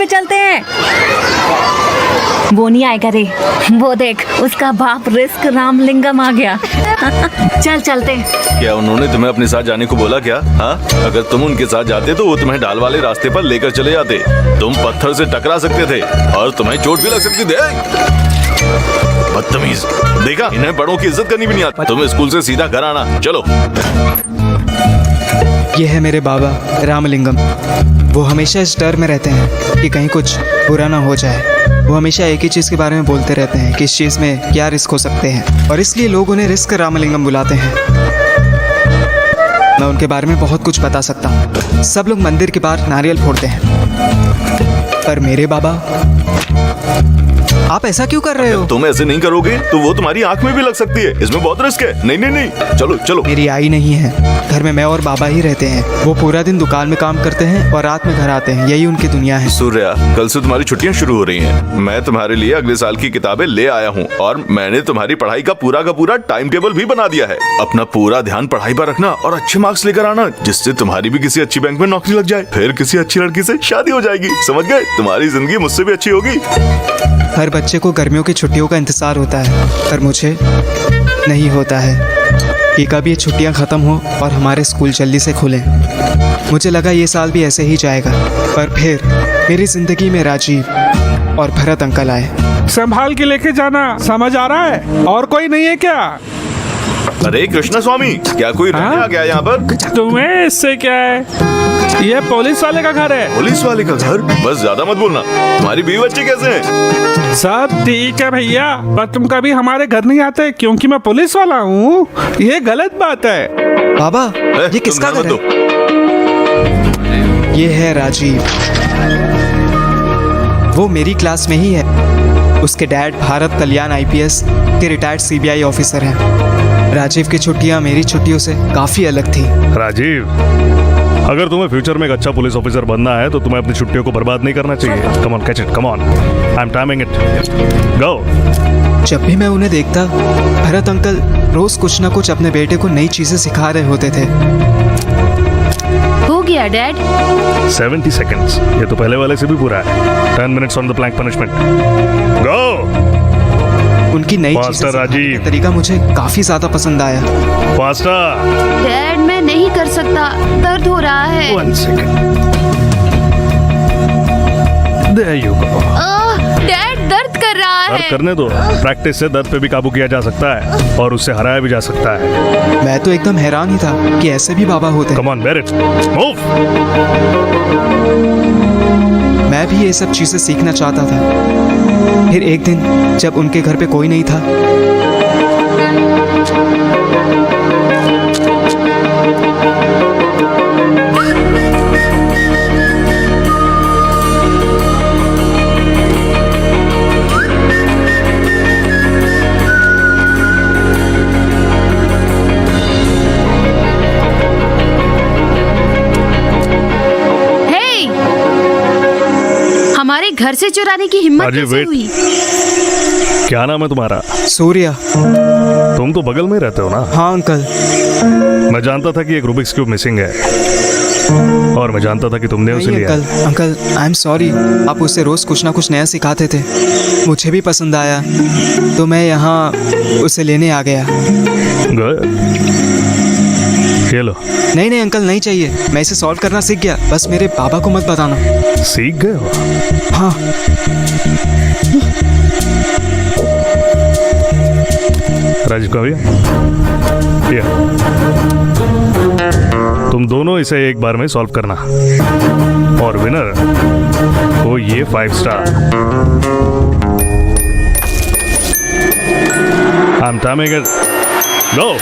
पे चलते हैं। वो नहीं आएगा रे, वो देख उसका बाप रिस्क रामलिंगम आ गया। चल चलते। क्या उन्होंने तुम्हें अपने साथ जाने को बोला क्या? हाँ, अगर तुम उनके साथ जाते तो वो तुम्हें ढाल वाले रास्ते पर लेकर चले जाते। तुम पत्थर से टकरा सकते थे और तुम्हें चोट भी लग सकती थी। बदतमीज, देखा, इन्हें बड़ों की इज्जत करनी भी नहीं आती। तुम स्कूल से सीधा घर आना, चलो। ये है मेरे बाबा रामलिंगम। वो हमेशा इस डर में रहते हैं कि कहीं कुछ बुरा ना हो जाए। वो हमेशा एक ही चीज़ के बारे में बोलते रहते हैं कि इस चीज़ में क्या रिस्क हो सकते हैं, और इसलिए लोग उन्हें रिस्क रामलिंगम बुलाते हैं। मैं उनके बारे में बहुत कुछ बता सकता हूँ। सब लोग मंदिर के बाहर नारियल फोड़ते हैं, पर मेरे बाबा, आप ऐसा क्यों कर रहे हो? तुम ऐसे नहीं करोगे तो वो तुम्हारी आंख में भी लग सकती है। इसमें बहुत रिस्क है। नहीं नहीं नहीं, चलो चलो। मेरी आई नहीं है, घर में मैं और बाबा ही रहते हैं। वो पूरा दिन दुकान में काम करते हैं और रात में घर आते हैं। यही उनकी दुनिया है। सूर्या, कल से तुम्हारी छुट्टियां शुरू हो रही हैं। मैं तुम्हारे लिए अगले साल की किताबें ले आया हूँ और मैंने तुम्हारी पढ़ाई का पूरा टाइम टेबल भी बना दिया है। अपना पूरा ध्यान पढ़ाई पर रखना और अच्छे मार्क्स लेकर आना, जिससे तुम्हारी भी किसी अच्छी बैंक में नौकरी लग जाए। फिर किसी अच्छी लड़की से शादी हो जाएगी। समझ गए? तुम्हारी जिंदगी मुझसे भी अच्छी होगी। हर बच्चे को गर्मियों की छुट्टियों का इंतजार होता है, पर मुझे नहीं होता है कि कब ये छुट्टियां खत्म हो और हमारे स्कूल जल्दी से खुलें। मुझे लगा ये साल भी ऐसे ही जाएगा, पर फिर मेरी जिंदगी में राजीव और भरत अंकल आए। संभाल के लेके जाना, समझ आ रहा है? और कोई नहीं है क्या? अरे कृष्ण स्वामी, क्या कोई रहने आ गया यहाँ पर? तुम्हें इससे क्या है? ये पुलिस वाले का घर है। पुलिस वाले का घर? बस ज्यादा मत बोलना। तुम्हारी बीवी बच्चे कैसे हैं? सब ठीक है भैया, पर तुम कभी हमारे घर नहीं आते क्योंकि मैं पुलिस वाला हूँ। ये गलत बात है। बाबा, ये किसका घर है? ये है राजीव। वो मेरी क्लास में ही है। उसके डैड भारत कल्याण IPS के रिटायर्ड CBI ऑफिसर हैं। राजीव की छुट्टियां मेरी छुट्टियों से काफी अलग थी। राजीव, अगर तुम्हें फ्यूचर में एक अच्छा पुलिस ऑफिसर बनना है तो तुम्हें अपनी छुट्टियों को बर्बाद नहीं करना चाहिए। Come on, catch it, come on, I am timing it, go. जब भी मैं उन्हें देखता, भरत अंकल रोज कुछ ना कुछ अपने बेटे को नई चीजें सिखा रहे होते थे। हो गया डैड? 70 सेकेंड्स, ये तो पहले वाले से भी पूरा है। 10 minutes on the plank punishment, go. उनकी नई चीजें सिखाने का तरीका मुझे काफी ज्यादा पसंद आया। फास्टर। डैड, मैं नहीं कर सकता, दर्द हो रहा है। 1 second, there you go. Dad, दर्द कर रहा है। दर्द करने दो, प्रैक्टिस से दर्द पे भी काबू किया जा सकता है और उससे हराया भी जा सकता है। मैं तो एकदम हैरान ही था कि ऐसे भी बाबा होते हैं। Come on, bear it, move. मैं भी ये सब चीजें सीखना चाहता था। फिर एक दिन जब उनके घर पे कोई नहीं था, हमारे घर से चुराने की हिम्मत कैसे हुई? क्या नाम है तुम्हारा? सूर्या। तुम तो बगल में रहते हो ना? हाँ अंकल। मैं जानता था कि एक रूबिक्स क्यूब मिसिंग है और मैं जानता था कि तुमने उसे लिया। Uncle, I am sorry. आप उसे रोज कुछ ना कुछ नया सिखाते थे, मुझे भी पसंद आया, तो मैं यहाँ उसे लेने आ गया। ये लो। नहीं अंकल, नहीं चाहिए। मैं इसे सॉल्व करना सीख गया, बस मेरे बाबा को मत बताना। सीख गए हो? हाँ। राजीव का भैया, तुम दोनों इसे एक बार में सॉल्व करना और विनर को ये 5 star. I am timing it, go.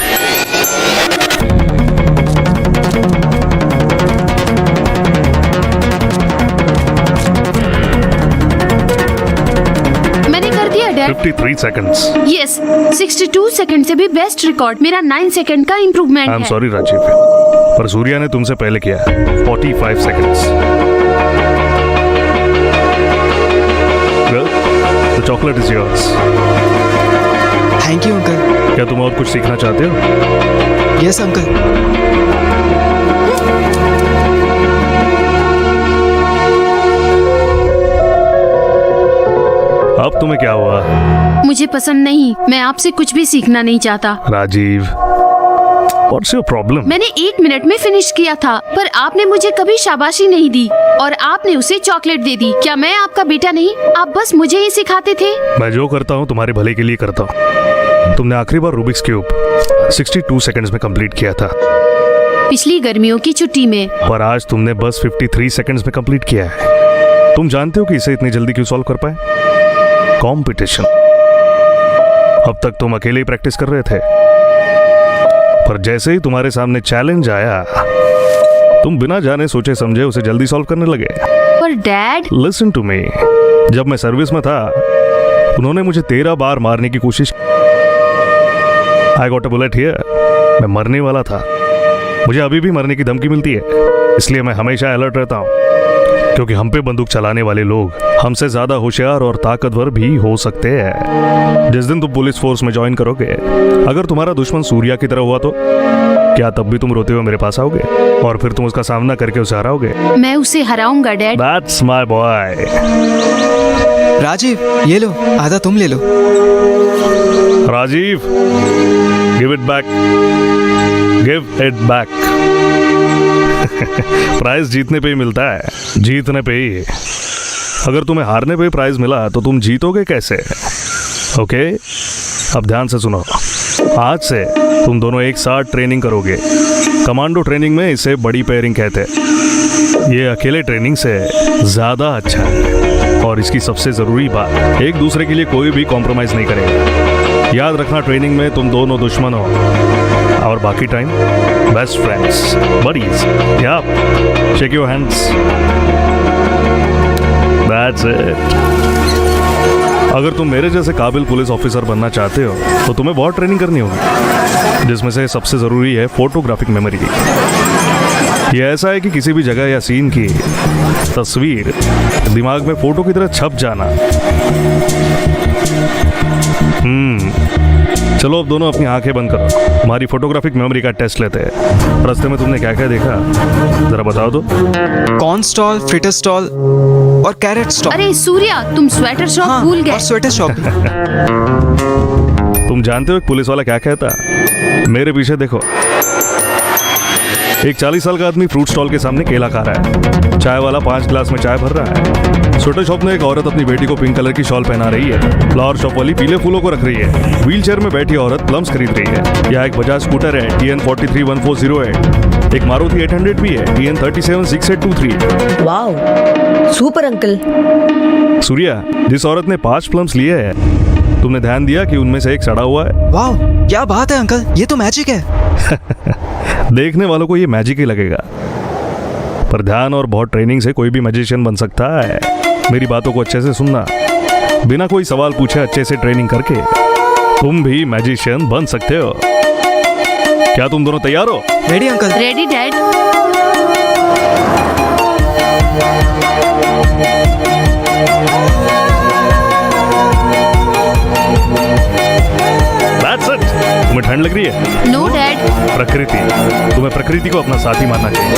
मैंने कर दिया डैड। 53 सेकंड्स। यस, 62 सेकंड से भी बेस्ट रिकॉर्ड। मेरा 9 सेकंड का इम्प्रूवमेंट है। आई एम सॉरी राजीव, पर सूर्या ने तुमसे पहले किया। 45 seconds. The chocolate is yours. Thank you uncle. क्या तुम और कुछ सीखना चाहते हो? Yes uncle. तुम्हें क्या हुआ? मुझे पसंद नहीं, मैं आपसे कुछ भी सीखना नहीं चाहता। Rajeev, what's your problem? मैंने 1 मिनट में फिनिश किया था, पर आपने मुझे कभी शाबाशी नहीं दी और आपने उसे चॉकलेट दे दी। क्या मैं आपका बेटा नहीं? आप बस मुझे ही सिखाते थे। मैं जो करता हूँ तुम्हारे भले के लिए करता हूँ। तुमने आखिरी बार रूबिक्स क्यूब 62 सेकंड्स में कंप्लीट किया था, पिछली गर्मियों की छुट्टी में। और आज तुमने बस 53 सेकंड्स में कंप्लीट किया है। तुम जानते हो कि इसे इतनी जल्दी क्यों सॉल्व कर पाए? कंपटीशन। अब तक तुम अकेले ही प्रैक्टिस कर रहे थे, पर जैसे ही तुम्हारे सामने चैलेंज आया, तुम बिना जाने सोचे समझे उसे जल्दी सॉल्व करने लगे। पर डैड, लिसन टू मी, जब मैं सर्विस में था उन्होंने मुझे 13 बार मारने की कोशिश की। I got a bullet here. मैं मरने वाला था। मुझे अभी भी मरने की धमकी मिलती है, इसलिए मैं हमेशा अलर्ट रहता हूँ, क्योंकि हम पे बंदूक चलाने वाले लोग हमसे ज्यादा होशियार और ताकतवर भी हो सकते हैं। जिस दिन तुम पुलिस फोर्स में ज्वाइन करोगे, अगर तुम्हारा दुश्मन सूर्या की तरह हुआ तो क्या तब भी तुम रोते हुए मेरे पास आओगे और फिर तुम उसका सामना करके उसे हराओगे? मैं उसे हराऊंगा dad. That's my boy. Rajiv, ये लो, आधा तुम ले लो। Rajiv, give it back. Give it back. Prize जीतने पे ही मिलता है, जीतने पे ही। अगर तुम्हें हारने पे प्राइज मिला तो तुम जीतोगे कैसे? ओके, अब ध्यान से सुनो। आज से तुम दोनों एक साथ ट्रेनिंग करोगे। कमांडो ट्रेनिंग में इसे बड़ी पेयरिंग कहते हैं। ये अकेले ट्रेनिंग से ज्यादा अच्छा है, और इसकी सबसे जरूरी बात, एक दूसरे के लिए कोई भी कॉम्प्रोमाइज नहीं करेगा। याद रखना, ट्रेनिंग में तुम दोनों दुश्मन हो और बाकी time best friends, buddies. Yup, shake your hands. That's it. अगर तुम मेरे जैसे काबिल पुलिस ऑफिसर बनना चाहते हो तो तुम्हें बहुत ट्रेनिंग करनी होगी, जिसमें से सबसे ज़रूरी है फोटोग्राफिक मेमोरी। ये ऐसा है कि किसी भी जगह या सीन की तस्वीर दिमाग में फोटो की तरह छप जाना। चलो अब दोनों अपनी आंखें बंद करो, हमारी फोटोग्राफिक मेमोरी का टेस्ट लेते हैं। रास्ते में तुमने क्या क्या देखा, जरा बताओ तो। कॉर्न स्टॉल, फ्रिटर स्टॉल और कैरेट स्टॉल। अरे सूर्या, तुम स्वेटर शॉप भूल और गए। स्वेटर शॉप भी। तुम जानते हो एक पुलिस वाला क्या कहता? मेरे पीछे देखो। एक 40 साल का आदमी फ्रूट स्टॉल के सामने केला खा रहा है। चाय वाला 5 गिलास में चाय भर रहा है। स्वेटर शॉप में एक औरत अपनी बेटी को पिंक कलर की शॉल पहना रही है। फ्लावर शॉप वाली पीले फूलों को रख रही है। व्हील चेयर में बैठी औरत प्लम्स खरीद रही है। यहाँ एक बजाज स्कूटर है, TN 431408। एक मारुति 800 भी है, TN 376823। Wow, super uncle. Surya, जिस औरत ने 5 प्लम्स लिए हैं, तुमने ध्यान दिया कि उनमें से एक सड़ा हुआ है? वाह, क्या बात है अंकल, ये तो मैजिक है। देखने वालों को ये मैजिक ही लगेगा, पर ध्यान और बहुत ट्रेनिंग से कोई भी मैजिशियन बन सकता है। मेरी बातों को अच्छे से सुनना। बिना कोई सवाल पूछे अच्छे से ट्रेनिंग करके तुम भी मैजिशियन बन सकते हो। क्या तुम दोनों तैयार हो? Ready uncle. Ready dad. That's it. तुम्हें ठंड लग रही है? No dad. प्रकृति, तुम्हें प्रकृति को अपना साथी मानना चाहिए।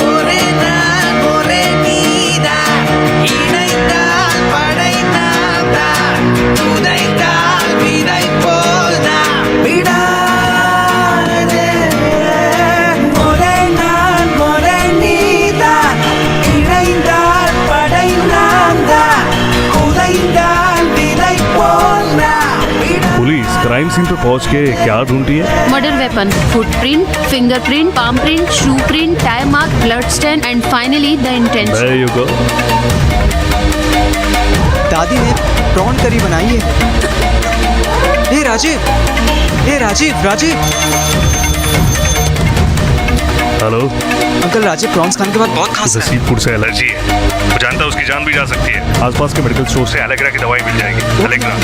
पुलिस क्राइम सीन पर पहुंच के क्या ढूंढती है? Murder weapon, footprint, fingerprint, palm print, shoe print, tyre mark, blood stain and finally the intention. There you go. दादी ने प्रॉन करी बनाई है। ए राजीव, ए Rajeev, Rajeev. Hello, uncle, Rajeev prawns खाने के बाद बहुत खांस उसे रहा है। सी फूड से एलर्जी है। वो जानता है उसकी जान भी जा सकती है। आसपास के मेडिकल स्टोर से एलेग्रा की दवाई मिल जाएगी। एलेग्रा।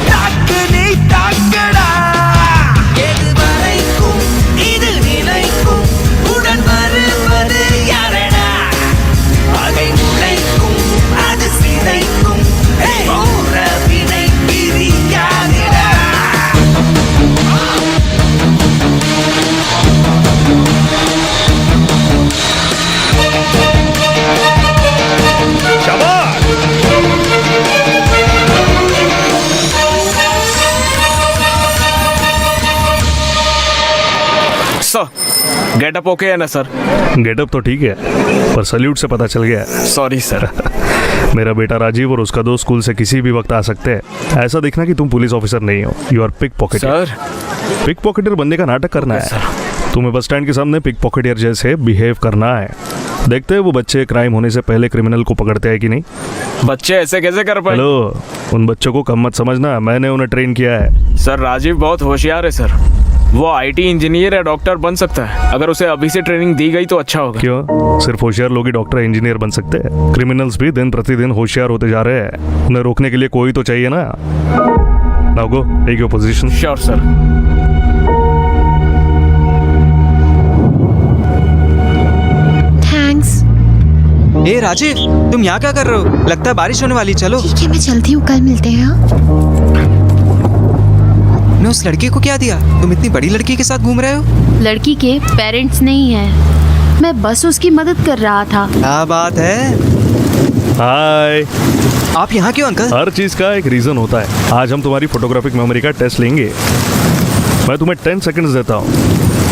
தாக்கு நீ தாக்கு गेटअप ओके है ना सर? गेटअप तो ठीक है, पर सल्यूट से पता चल गया। Sorry sir. मेरा बेटा राजीव और उसका दोस्त स्कूल से किसी भी वक्त आ सकते हैं। ऐसा देखना कि तुम पुलिस ऑफिसर नहीं हो, you are pick pocketer. Sir pick pocketer बनने का नाटक करना है। तुम्हें बस स्टैंड के सामने पिक पॉकेटर जैसे बिहेव करना है। देखते हैं वो बच्चे क्राइम होने से पहले क्रिमिनल को पकड़ते हैं कि नहीं। बच्चे ऐसे कैसे कर पाए? हेलो, उन बच्चों को कम मत समझना, मैंने उन्हें ट्रेन किया है। सर राजीव बहुत होशियार है सर। वो आईटी इंजीनियर या डॉक्टर बन सकता है। अगर उसे अभी से ट्रेनिंग दी गई तो अच्छा होगा। क्यों? सिर्फ होशियार लोग ही डॉक्टर इंजीनियर बन सकते हैं? क्रिमिनल्स भी दिन प्रतिदिन होशियार होते जा रहे हैं। उन्हें रोकने के लिए कोई तो चाहिए ना। Now go, take your position. Sure sir. Thanks. ए राजीव, तुम यहाँ क्या कर रहे हो? लगता है बारिश होने वाली। चलो। ठीक है, मैं चलती हूँ, कल मिलते हैं। ने उस लड़की को क्या दिया? तुम इतनी बड़ी लड़की के साथ घूम रहे हो? लड़की के पेरेंट्स नहीं हैं। मैं बस उसकी मदद कर रहा था। क्या बात है? हाय। आप यहाँ क्यों अंकल? हर चीज का एक रीजन होता है। आज हम तुम्हारी फोटोग्राफिक मेमोरी का टेस्ट लेंगे। मैं तुम्हें 10 सेकंड्स देता हूँ।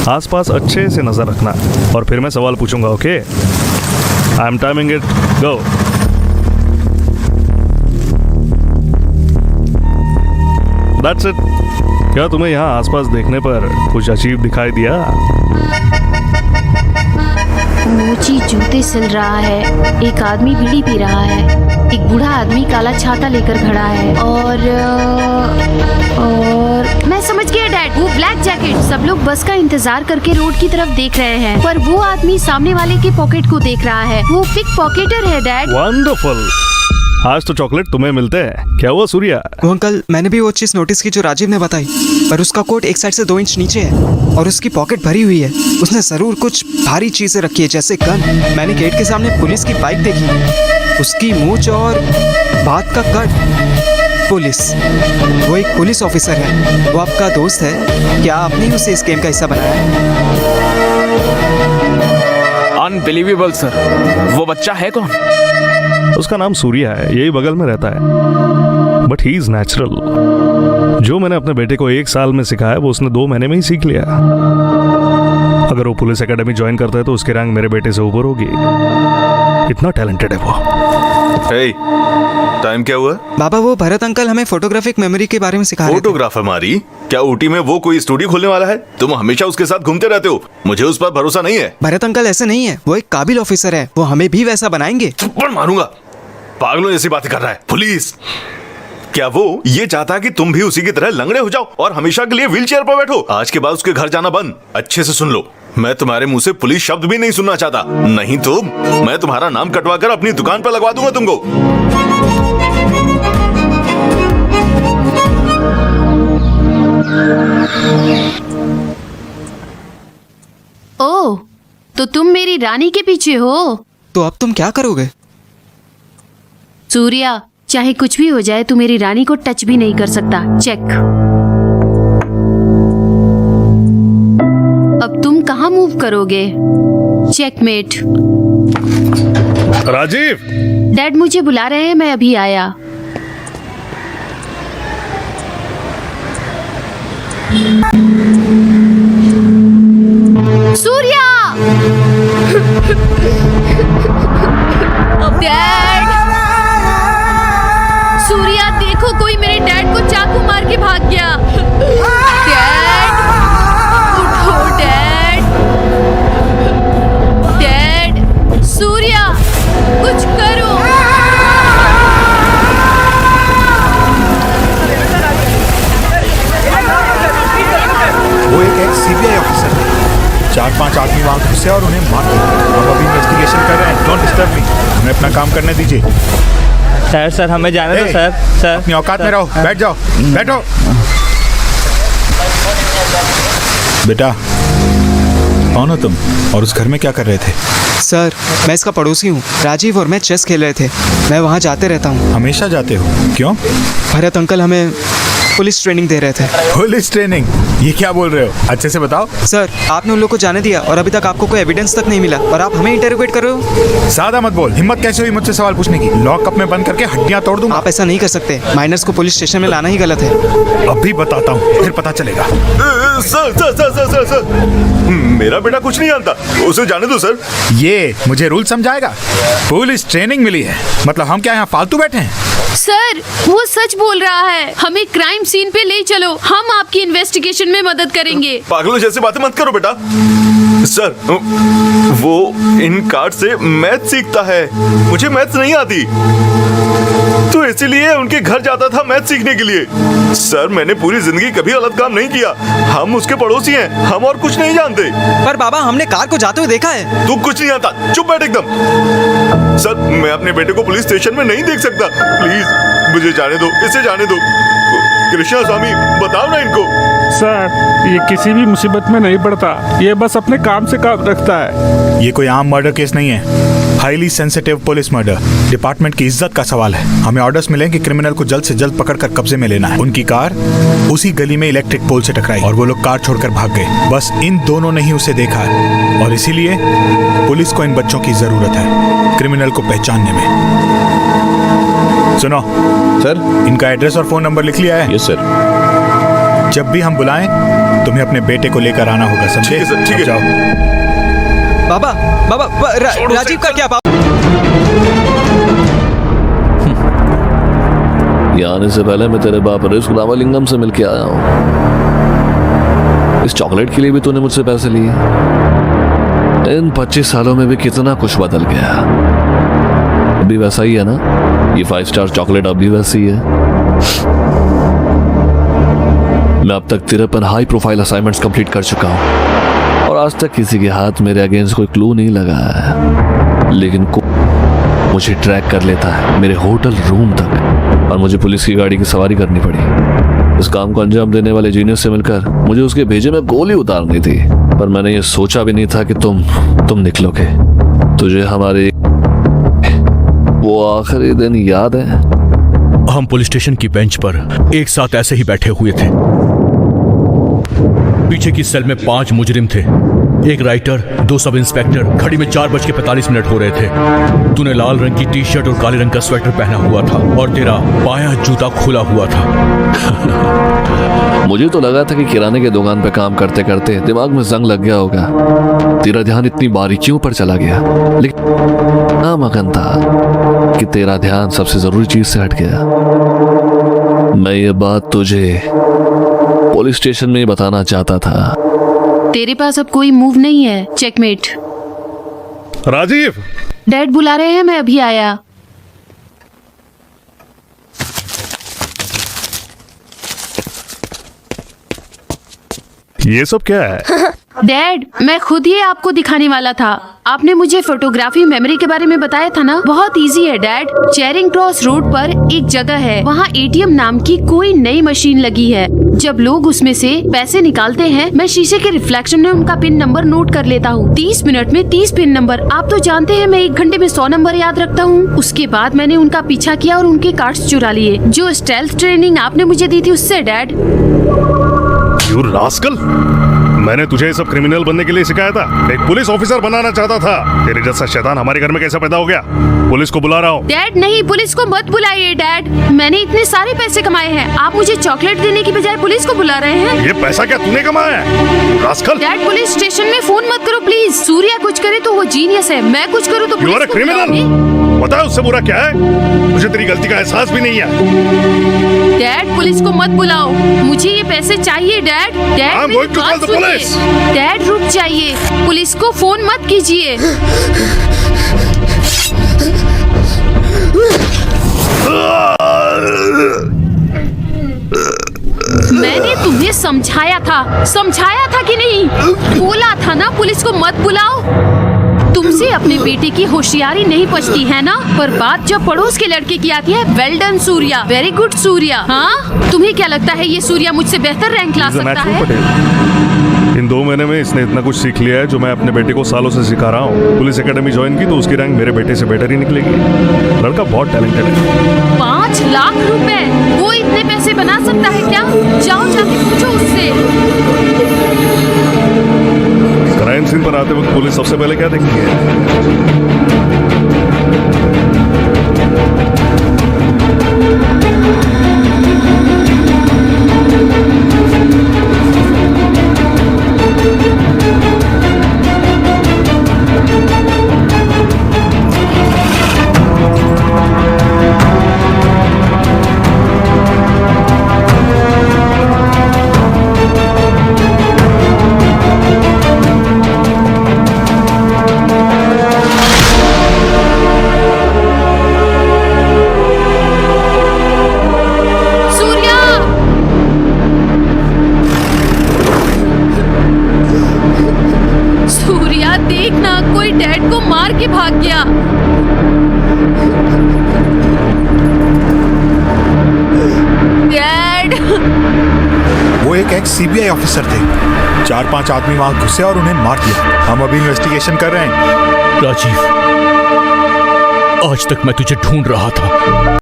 आसपास अच्छे से नजर रखना और फिर मैं सवाल पूछूंगा। Okay, I am timing it, go. That's it. क्या तुम्हें यहाँ आसपास देखने पर कुछ अजीब दिखाई दिया? ऊंची जूते सिल रहा है, एक आदमी बीड़ी पी रहा है, एक बूढ़ा आदमी काला छाता लेकर खड़ा है और मैं समझ गया डैड, वो ब्लैक जैकेट। सब लोग बस का इंतजार करके रोड की तरफ देख रहे हैं, पर वो आदमी सामने वाले के पॉकेट को देख रहा है। वो पिक पॉकेटर है डैड। वंडरफुल। आज तो चॉकलेट तुम्हें मिलते हैं। क्या हुआ सूर्या? वो अंकल, मैंने भी वो चीज नोटिस की जो राजीव ने बताई, पर उसका कोट एक साइड से 2 इंच नीचे है और उसकी पॉकेट भरी हुई है। उसने जरूर कुछ भारी चीजें रखी है, जैसे गन। मैंने गेट के सामने पुलिस की बाइक देखी, उसकी मूंछ और बात का कट। पुलिस, वो एक पुलिस ऑफिसर है। वो आपका दोस्त है? क्या आपने ही उसे इस गेम का हिस्सा बनाया? Unbelievable sir. वो बच्चा है कौन? उसका नाम सूर्या है, यही बगल में रहता है, बट ही इज नेचुरल। जो मैंने अपने बेटे को 1 साल में सिखाया वो उसने 2 महीने में ही सीख लिया। अगर वो पुलिस एकेडमी ज्वाइन करता है तो उसकी रैंक मेरे बेटे से ऊपर होगी। इतना टैलेंटेड है वो। हे, टाइम क्या हुआ? बाबा, वो भरत अंकल हमें फोटोग्राफिक मेमोरी के बारे में सिखा रहे थे। फोटोग्राफर मारी? क्या ऊटी में वो कोई स्टूडियो खोलने वाला है? तुम हमेशा उसके साथ घूमते रहते हो, मुझे उस पर भरोसा नहीं है। भरत अंकल ऐसे नहीं है, वो एक काबिल ऑफिसर है। वो हमें भी वैसा बनाएंगे। थप्पड़ मारूंगा। पागलों जैसी बातें कर रहा है। पुलिस, क्या वो ये चाहता है कि तुम भी उसी की तरह लंगड़े हो जाओ और हमेशा के लिए व्हील चेयर पर बैठो? आज के बाद उसके घर जाना बंद। अच्छे से सुन लो, मैं तुम्हारे मुंह से पुलिस शब्द भी नहीं सुनना चाहता, नहीं तो मैं तुम्हारा नाम कटवा कर अपनी दुकान पर लगवा दूंगा तुमको। ओह, तो तुम मेरी रानी के पीछे हो? तो अब तुम क्या करोगे? सूर्या, चाहे कुछ भी हो जाए, तू मेरी रानी को टच भी नहीं कर सकता। चेक। अब तुम कहाँ मूव करोगे? चेकमेट। राजीव, डैड मुझे बुला रहे हैं, मैं अभी आया। सूर्या! डैड! सूर्या, देखो, कोई मेरे डैड को चाकू मार के भाग गया। डैड! उठो डैड! डैड! सूर्या, कुछ करो! वो एक सीबीआई ऑफिसर है। 4-5 आदमी वहाँ घुसे और उन्हें मार दिया। हम अभी इन्वेस्टिगेशन कर रहे हैं। डोंट डिस्टर्ब मी, हमें अपना काम करने दीजिए। सर हमें जाने दो सर। अपनी औकात में रहो, बैठ जाओ, बैठो। बेटा, कौन हो तुम और उस घर में क्या कर रहे थे? सर, मैं इसका पड़ोसी हूँ। राजीव और मैं चेस खेल रहे थे। मैं वहाँ जाते रहता हूँ। हमेशा जाते हो? क्यों? भरत अंकल हमें पुलिस ट्रेनिंग दे रहे थे। Police training? ये क्या बोल रहे हो? अच्छे से बताओ। सर, आपने उन लोग को जाने दिया और अभी तक आपको कोई एविडेंस तक नहीं मिला और आप हमें इंटरोगेट कर रहे हो। ज्यादा मत बोल। हिम्मत कैसे हुई मुझसे सवाल पूछने की? लॉकअप में बंद करके हड्डियां तोड़ दूंगा। आप ऐसा नहीं कर सकते। माइनर्स को पुलिस स्टेशन में लाना ही गलत है। अभी बताता हूँ, फिर पता चलेगा। Sir sir sir sir sir sir, मेरा बेटा कुछ नहीं जानता, उसे जाने दो सर। ये मुझे रूल समझाएगा? पुलिस ट्रेनिंग मिली है, मतलब हम क्या यहाँ फालतू बैठे हैं? सर, वो सच बोल रहा है। हमें क्राइम सीन पे ले चलो, हम आपकी इन्वेस्टिगेशन में मदद करेंगे। पागलों जैसे बातें मत करो बेटा। सर, वो इन कार्ड से मैथ सीखता है, मुझे मैथ नहीं आती, तो इसीलिए उनके घर जाता था मैथ सीखने के लिए। सर, मैंने पूरी जिंदगी कभी गलत काम नहीं किया, हम उसके पड़ोसी हैं, हम और कुछ नहीं जानते। पर बाबा, हमने कार को जाते हुए देखा है। तू कुछ नहीं जानता, चुप बैठ एकदम। सर, मैं अपने बेटे को पुलिस स्टेशन में नहीं देख सकता, प्लीज मुझे जाने दो, इसे जाने दो। कृष्णा स्वामी, बताओ ना इनको। सर, ये किसी भी मुसीबत में नहीं पड़ता, ये बस अपने काम से काम रखता है। ये कोई आम मर्डर केस नहीं है, highly sensitive police murder. Department की इज्जत का सवाल है। हमें ऑर्डर्स मिले कि क्रिमिनल को जल्द से जल्द पकड़कर कब्जे में लेना है। उनकी कार उसी गली में इलेक्ट्रिक पोल से टकराई और वो लोग कार छोड़कर भाग गए। बस इन दोनों ने ही उसे देखा है और इसीलिए पुलिस को इन बच्चों की जरूरत है क्रिमिनल को पहचानने में। सुनो सर, इनका एड्रेस और फोन नंबर लिख लिया है? Yes sir. जब भी हम बुलाएं तुम्हें अपने बेटे को लेकर आना होगा, समझे? ठीक है सर, ठीक है। जाओ। बाबा, बाबा, राजीव का क्या? यहाँ आने से पहले मैं तेरे बाप रिस्क रामलिंगम से मिलके आया हूँ। इस चॉकलेट के लिए भी तूने मुझसे पैसे लिए। इन 25 सालों में भी कितना कुछ बदल गया। अभी वैसा ही है ना? ये 5 स्टार चॉकलेट अभी वैसी है। मैं अब तक 53 हाई प्रोफाइल असाइनमेंट्स कंप्लीट कर चुका हूँ और आज तक किसी के हाथ मेरे अगेंस्ट कोई क्लू नहीं लगा है, लेकिन मुझे ट्रैक कर लेता है मेरे होटल रूम तक और मुझे पुलिस की गाड़ी की सवारी करनी पड़ी। इस काम को अंजाम देने वाले जीनियस से मिलकर मुझे उसके भेजे में गोली उतारनी थी, पर मैंने ये सोचा भी नहीं था कि तुम निकलोगे। तुझे हमारे वो आखिरी दिन याद है? हम पुलिस स्टेशन की बेंच पर एक साथ ऐसे ही बैठे हुए थे। पीछे की सेल में 5 मुजरिम थे, एक राइटर, 2 सब इंस्पेक्टर। घड़ी में 4:45 हो रहे थे। तूने लाल रंग की टी शर्ट और काले रंग का स्वेटर पहना हुआ था और तेरा बायां जूता खुला हुआ था। मुझे तो लगा था कि किराने की दुकान पे काम करते करते दिमाग में जंग लग गया होगा। तेरा ध्यान इतनी बारीकियों पर चला गया, लेकिन नामगन था कि तेरा ध्यान सबसे जरूरी चीज से हट गया। मैं ये बात तुझे पुलिस स्टेशन में ही बताना चाहता था। तेरे पास अब कोई मूव नहीं है, चेकमेट। राजीव, डैड बुला रहे हैं, मैं अभी आया। ये सब क्या है? डैड, मैं खुद ही आपको दिखाने वाला था। आपने मुझे फोटोग्राफी मेमोरी के बारे में बताया था ना? बहुत इजी है डैड। चेरिंग क्रॉस रोड पर एक जगह है, वहाँ एटीएम नाम की कोई नई मशीन लगी है। जब लोग उसमें से पैसे निकालते हैं, मैं शीशे के रिफ्लेक्शन में उनका पिन नंबर नोट कर लेता हूँ। 30 मिनट में 30 पिन नंबर। आप तो जानते हैं मैं 1 घंटे में 100 नंबर याद रखता हूँ। उसके बाद मैंने उनका पीछा किया और उनके कार्ड्स चुरा लिए। जो स्टेल्थ ट्रेनिंग आपने मुझे दी थी उससे डैड। यू रास्कल, मैंने तुझे ये सब क्रिमिनल बनने के लिए सिखाया था, एक पुलिस ऑफिसर बनाना चाहता था। तेरे जैसा शैतान हमारे घर में कैसे पैदा हो गया? पुलिस को बुला रहा हूँ। डैड नहीं, पुलिस को मत बुलाइए डैड। मैंने इतने सारे पैसे कमाए हैं, आप मुझे चॉकलेट देने की बजाय पुलिस को बुला रहे हैं। ये पैसा क्या तूने कमाया है? रास्कल। डैड, पुलिस स्टेशन में फोन मत करो प्लीज। सूर्या कुछ करे तो वो जीनियस है, मैं कुछ करूँ तो यू आर अ क्रिमिनल। बताओ उससे बुरा क्या है? मुझे तेरी गलती का एहसास भी नहीं है। डैड, पुलिस को मत बुलाओ, मुझे ये पैसे चाहिए डैड। डैड, मेरी बात सुनिए। डैड रुक जाइए, पुलिस को फोन मत कीजिए। मैंने तुम्हें समझाया था कि नहीं? बोला था ना पुलिस को मत बुलाओ। तुमसे अपने बेटे की होशियारी नहीं पचती है ना? पर बात जब पड़ोस के लड़के की आती है, well done Surya, very good Surya. हाँ, तुम्हें क्या लगता है ये सूर्या मुझसे बेहतर रैंक ला सकता है? इन 2 महीने में इसने इतना कुछ सीख लिया है जो मैं अपने बेटे को सालों से सिखा रहा हूँ। पुलिस एकेडमी ज्वाइन की तो उसकी रैंक मेरे बेटे से बेटर ही निकलेगी। लड़का बहुत टैलेंटेड है। 5 लाख रुपए, वो इतने पैसे बना सकता है क्या? जाओ जाके पूछो उससे। पुलिस सबसे पहले क्या देखती है? सूर्या! सूर्या देखना, कोई डैड को मार के भाग गया। डैड! वो एक एक्स सीबीआई ऑफिसर थे। 4-5 आदमी वहां घुसे और उन्हें मार दिया। हम अभी इन्वेस्टिगेशन कर रहे हैं। राजीव, आज तक मैं तुझे ढूंढ रहा था।